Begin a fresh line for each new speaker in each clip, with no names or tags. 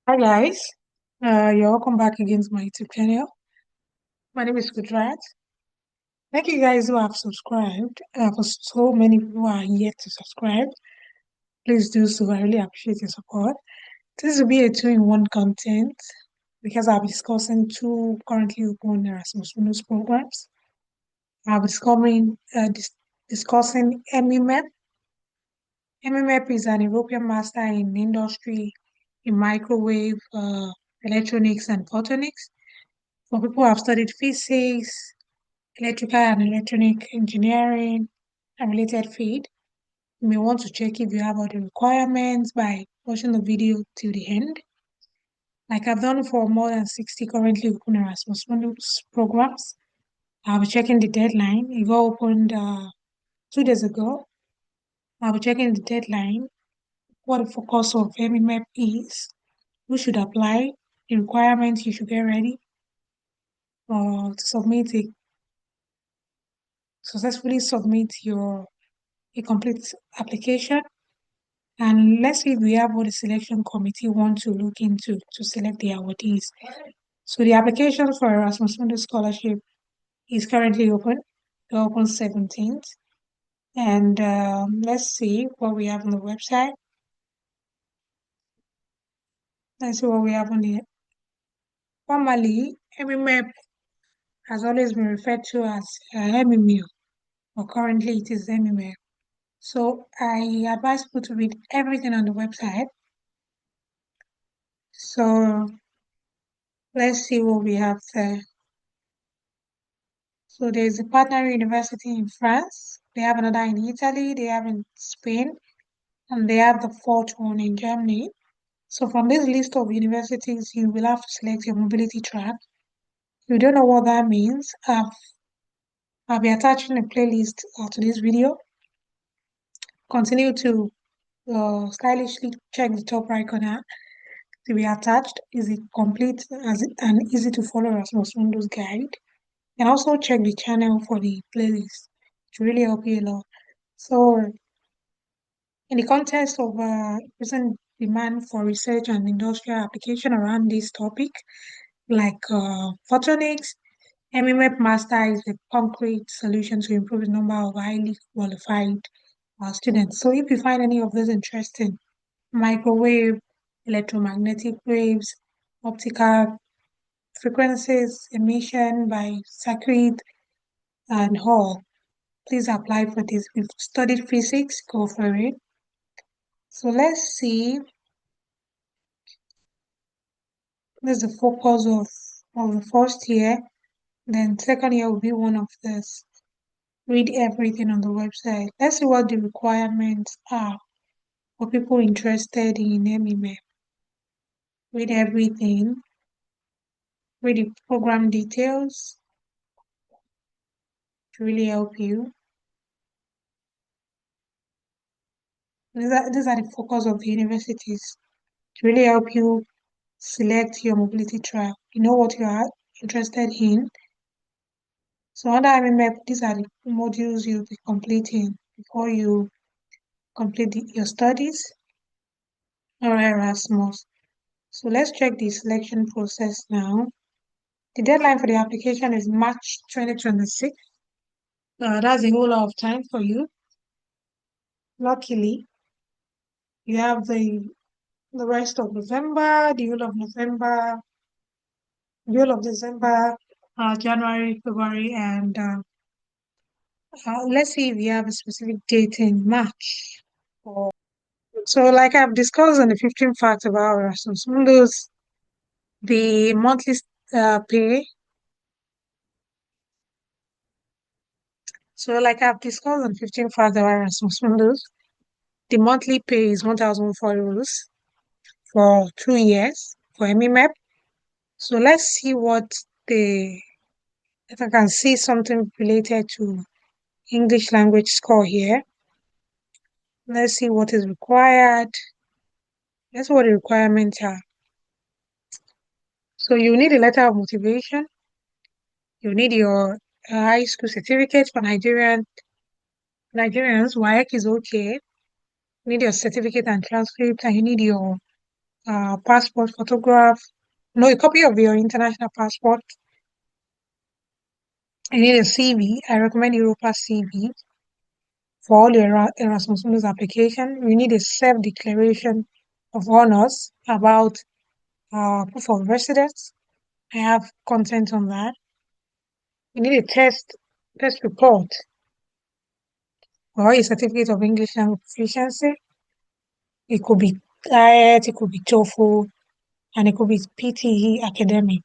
Hi guys, you're welcome back again to my YouTube channel. My name is Kudrat. Thank you guys who have subscribed. For so many people who are yet to subscribe, please do so. I really appreciate your support. This will be a two-in-one content because I'll be discussing two currently open Erasmus Mundus programs. I'll be discussing EMIMEP. EMIMEP is an European Master in Industry in Microwave, Electronics, and Photonics. For people who have studied physics, electrical and electronic engineering, and related field, you may want to check if you have all the requirements by watching the video till the end. Like I've done for more than 60 currently open Erasmus Mundus programs. I'll be checking the deadline. It got opened 2 days ago. I'll be checking the deadline, what the focus of MEMEP is, who should apply, the requirements you should get ready to successfully submit your a complete application. And let's see if we have what the selection committee want to look into to select the awardees. So the application for Erasmus Mundus Scholarship is currently open. It opens 17th. And let's see what we have on the website. Let's see what we have on the Formerly, EMIMEP has always been referred to as EMIMEP, but currently it is EMIMEP. So I advise people to read everything on the website. So let's see what we have there. So there's a partner university in France. They have another in Italy. They have in Spain, and they have the fourth one in Germany. So from this list of universities, you will have to select your mobility track. If you don't know what that means, I'll be attaching a playlist to this video. Continue to stylishly check the top right corner to be attached. Is it complete and easy to follow Erasmus Mundus guide? And also check the channel for the playlist. It really help you a lot. So in the context of recent demand for research and industrial application around this topic, like photonics, MEMEP Master is a concrete solution to improve the number of highly qualified students. So if you find any of those interesting, microwave, electromagnetic waves, optical frequencies, emission by circuit, and all, please apply for this. If you've studied physics, go for it. So let's see. This is the focus of the first year. Then second year will be one of this. Read everything on the website. Let's see what the requirements are for people interested in MEMEP. Read everything. Read the program details to really help you. These are the focus of the universities to really help you select your mobility track. You know what you are interested in. So under MEMEP, these are the modules you'll be completing before you complete your studies or Erasmus. So let's check the selection process now. The deadline for the application is March 2026. That's a whole lot of time for you. Luckily, you have the rest of November, the whole of December, January, February, and let's see if we have a specific date in March. So, like I've discussed on the 15 facts about Erasmus Mundus, the monthly pay. So, like I've discussed on 15 facts about Erasmus Mundus, the monthly pay is 1,004 euros for 2 years for MEMEP. So, let's see if I can see something related to English language score here. Let's see what is required. That's what the requirements are. So you need a letter of motivation. You need your high school certificate for Nigerians. WAEC is okay. You need your certificate and transcript, and you need your passport photograph, no, a copy of your international passport. You need a CV. I recommend Europa CV for all your Erasmus Mundus application. You need a self-declaration of honors about proof of residence. I have content on that. You need a test report or a certificate of English language proficiency. It could be IELTS, it could be TOEFL, and it could be PTE academic.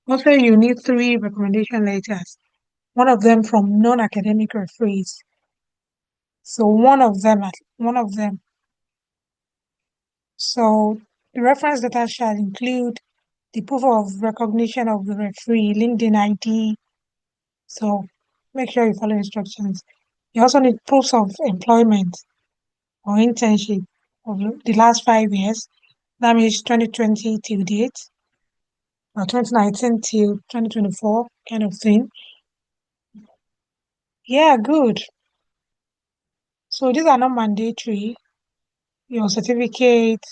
Also, you need 3 recommendation letters, one of them from non-academic referees. So one of them. So the reference data shall include the proof of recognition of the referee, LinkedIn ID. So make sure you follow instructions. You also need proofs of employment or internship of the last 5 years. That means 2020 till date, or 2019 till 2024 kind of thing. Yeah, good. So these are not mandatory. Your certificate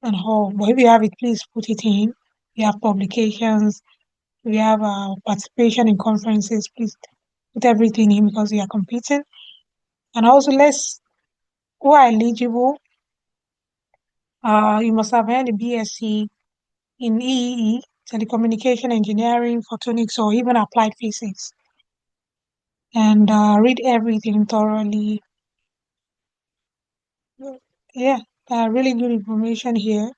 and all, but if you have it, please put it in. You have publications, we have participation in conferences, please put everything in because you are competing. And also, who are eligible, you must have earned a BSc in EEE, telecommunication engineering, photonics, or even applied physics. And read everything thoroughly. Yeah, really good information here.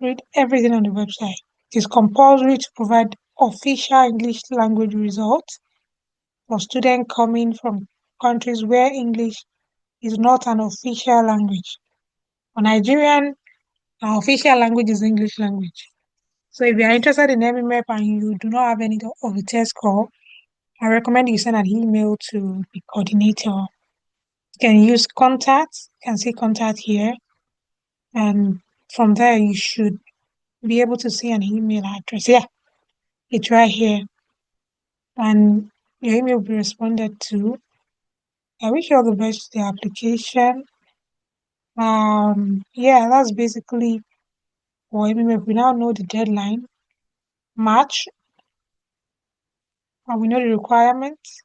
Read everything on the website. It is compulsory to provide official English language results for students coming from countries where English is not an official language. For Nigerian, our official language is English language. So if you are interested in EMIMEP and you do not have any of the test score, I recommend you send an email to the coordinator. You can use contact, you can see contact here, and from there you should be able to see an email address. Yeah, it's right here. And your email will be responded to. I wish you all the best with the application. Yeah, that's basically for EMIMEP. We now know the deadline, March, and we know the requirements,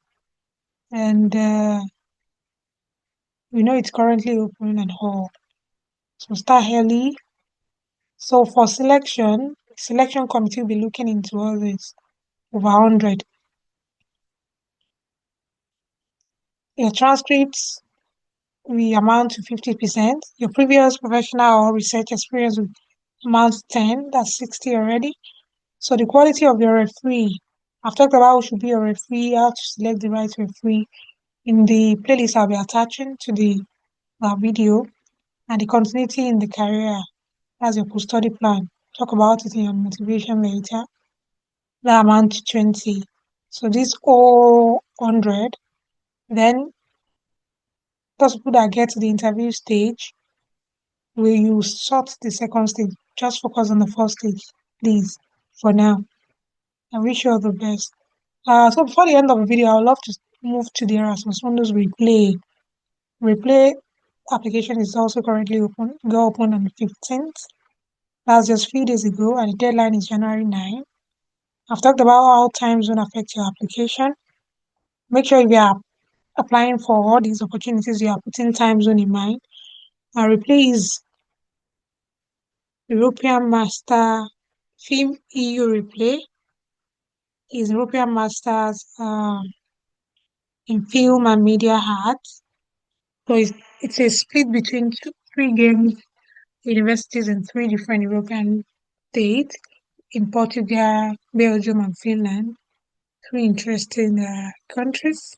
and we know it's currently open and all. So start early. So for selection committee will be looking into all this, over 100. Your transcripts will amount to 50%. Your previous professional or research experience will amount to 10. That's 60 already. So the quality of your referee. I've talked about who should be your referee, how to select the right referee. In the playlist I'll be attaching to the video, and the continuity in the career. That's your post-study plan. Talk about it in your motivation later. That amount to 20. So this all 100. Then those people that get to the interview stage, will you sort the second stage? Just focus on the first stage, please, for now. I wish you all the best. So before the end of the video, I would love to move to the Erasmus Mundus replay. Replay application is also currently open. Go open on the 15th. That's just a few days ago, and the deadline is January 9. I've talked about how time zone affects your application. Make sure if you are applying for all these opportunities, you are putting time zone in mind. And replay is European Master Film EU replay is European Masters in Film and Media Arts. So it's a split between 3 universities in 3 different European states in Portugal, Belgium, and Finland. 3 interesting countries.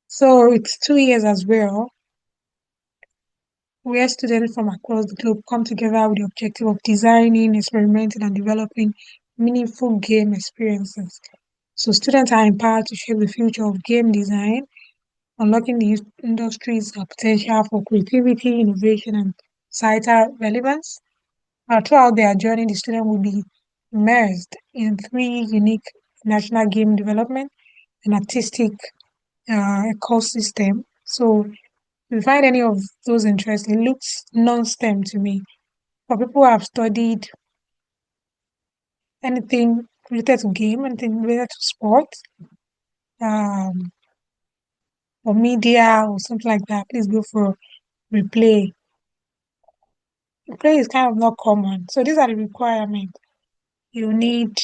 So it's 2 years as well, where students from across the globe come together with the objective of designing, experimenting, and developing meaningful game experiences. So students are empowered to shape the future of game design, unlocking the industry's potential for creativity, innovation, and societal relevance. Throughout their journey, the student will be immersed in 3 unique national game development and artistic ecosystem. So If you find any of those interesting, it looks non-STEM to me. For people who have studied anything related to game, anything related to sport, um, or media or something like that, please go for replay. Replay is kind of not common. So these are the requirements. You need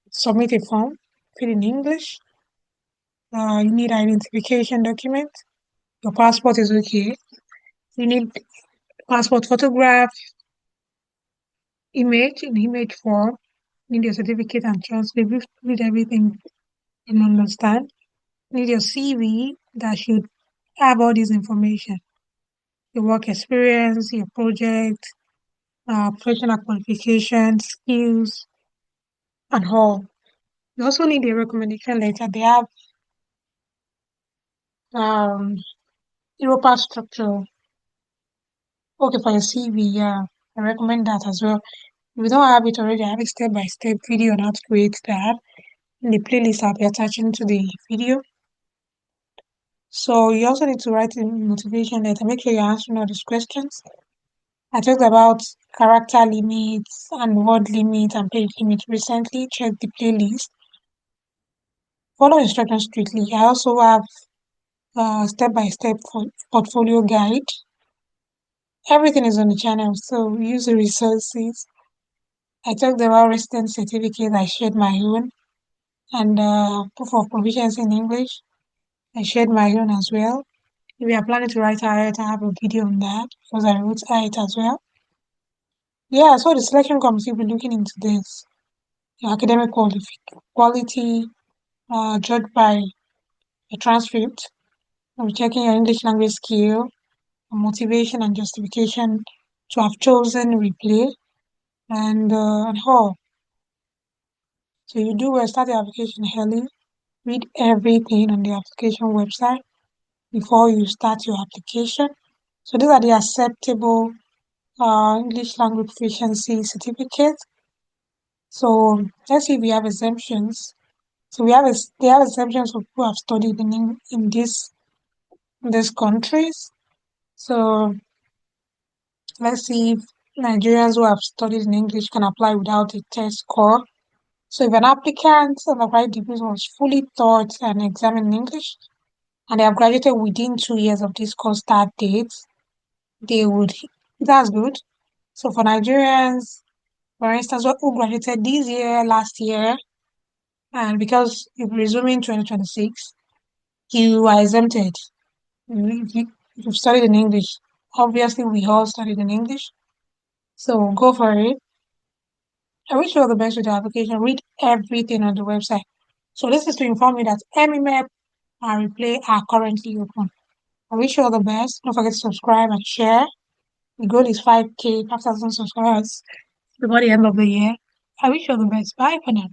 submit a form, fill in English. You need identification document. Your passport is okay. You need passport photograph, image in image form. You need your certificate and transcript. Read everything and understand. You need your CV that should have all this information. Your work experience, your project, professional qualifications, skills, and all. You also need a recommendation letter. They have um Europa structure. Okay, for your CV, yeah. I recommend that as well. If you don't have it already, I have a step-by-step video on how to create that in the playlist I'll be attaching to the video. So you also need to write a motivation letter. Make sure you're answering all these questions. I talked about character limits and word limit and page limit recently. Check the playlist. Follow instructions strictly. I also have a step-by-step portfolio guide. Everything is on the channel, so use the resources. I talked about resident certificate. I shared my own, and proof of proficiency in English. I shared my own as well. If you are planning to write IELTS, I have a video on that because I wrote IELTS as well. Yeah, so the selection committee will be looking into this. Your academic quality, judged by a transcript. We'll be checking your English language skill, motivation and justification to have chosen replay, and all. So you do well, start the application early, read everything on the application website before you start your application. So these are the acceptable English language proficiency certificates. So let's see if we have exemptions. So they have exemptions for people who have studied in these countries. So let's see if Nigerians who have studied in English can apply without a test score. So if an applicant's undergraduate degree was fully taught and examined in English, and they have graduated within 2 years of this course start date, they would, that's good. So for Nigerians, for instance, who graduated this year, last year, and because you're resuming 2026, you are exempted. If you've studied in English, obviously we all studied in English, so go for it. I wish you all the best with the application. Read everything on the website. So this is to inform you that EMIMEP and Replay are currently open. I wish you all the best. Don't forget to subscribe and share. The goal is 5K, 5,000 subscribers before the end of the year. I wish you all the best. Bye for now.